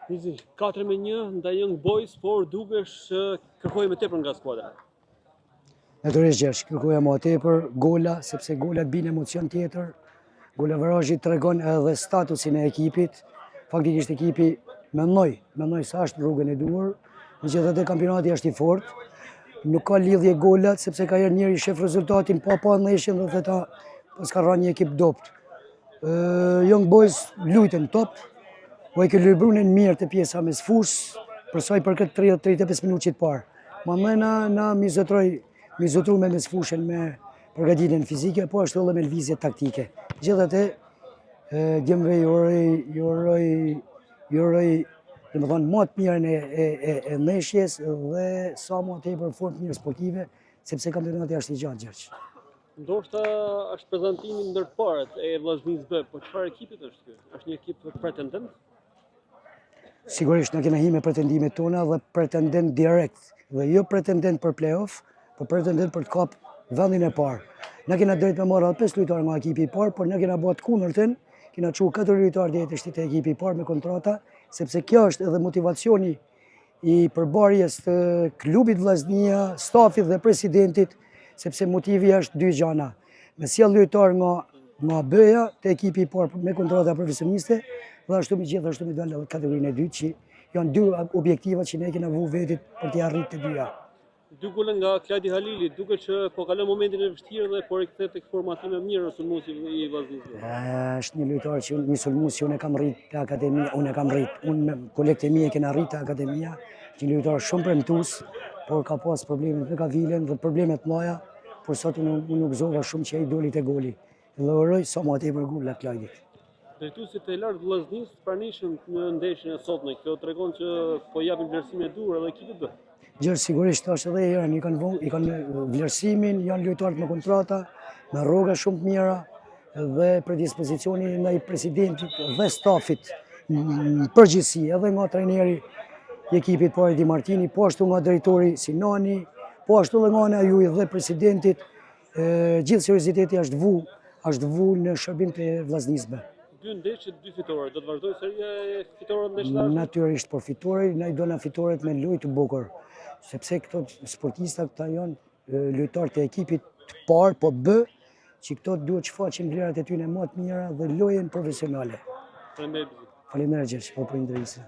Nizi, 4-1 ndaj Young Boys, por dukesh kërkoj më tepër nga skuadra. Natyrisht Gjergj, kërkoja më tepër gola, sepse golat bin emocion tjetër. Gola varazhi tregon edhe statusin e ekipit. Faktikisht ekipi mendoj se është rrugën e duhur. Megjithatë kampionati është i fortë. Nuk ka lidhje golat sepse ka herë njëri shef rezultatin pa ndeshjen dhe theta s'ka rënë një ekip dopt. Young Boys lujtën top. Po e këllë brunën mirë të pjesa mes fushë, përsoj për këtë 30-35 minutë që të parë. Mandaj na mizotru me mes fushën me përgatitjen fizike, po ashtu edhe me lëvizje taktike. Gjithatë, djemve juroj dhe më thonë, më të mirën e ndeshjes dhe sa më tepër formë mirë sportive, sepse kampionati është i gjatë Gjergj. Ndoshta është prezantimi ndër të parët e Vllaznisë B, po çfarë ekipit është ky? Është një ekip pretendent? Sigurisht në kena hi me pretendimet tona dhe pretendent direkt, dhe jo pretendent për play-off, po pretendent për të kapë vendin e parë. Në kena drejt me marrë 5 lojtarë nga ekipi i parë, por në kena bëhet kundërtën, kena çu 4 lojtarë deri te ekipi i parë me kontrata, sepse kjo është edhe motivacioni i përbarjes të klubit Vllaznia, stafit dhe presidentit, sepse motivi është dy gjana. Me sjell lojtarë nga B-ja te ekipi i parë me kontrata profesioniste, dhe ashtu me dalë kategorinë e dytë që janë dy objektiva që ne kena vu vetit për t'i arritë të dyja. 2 gole nga Kladi Halili, duket që po kalon momentin e vështirë dhe po rikthehet tek formatimi më mirë sulmuesi i Vllaznisë. Është një lojtar që një sulmuesi unë kam rrit te akademia, unë me kolegët e mi e kena rrit te akademia, një lojtar shumë premtues, por ka pas probleme me kavilën dhe probleme të mëdha, por sot unë nuk gëzova shumë që ai doli te goli. Dhe uroj sa më tepër gol nga Klajdi. Drejtuesit e lartë Vllaznisë pranishëm në ndeshjen e sotme. Kjo tregon që po japin vlerësime dur edhe ekipit B. Gjergj, sigurisht është edhe herën i kanë vlerësimin, janë lojtarë me kontrata, me rroga shumë të mira dhe predispozicioni ndaj presidentit dhe stafit në përgjithësi, edhe nga trajneri i ekipit parë Di Martini, po ashtu nga drejtori Sinani, po ashtu edhe nga ana e juaj dhe presidentit, gjithë serioziteti është vu në shërbim të Vllaznisë B. 2 ndeshje, 2 fitore. Do të vazhdojë seria e fitore ndeshjetare? Natyrisht, por fitore, ne do na fitoret me lojë të bukur, sepse këto sportista këta janë lojtarë të ekipit të parë, po B, që këto duhet të shfaqin vlerat e tyre më të mira dhe lojën profesionale. Faleminderit. Faleminderit Gjergj për intervistën.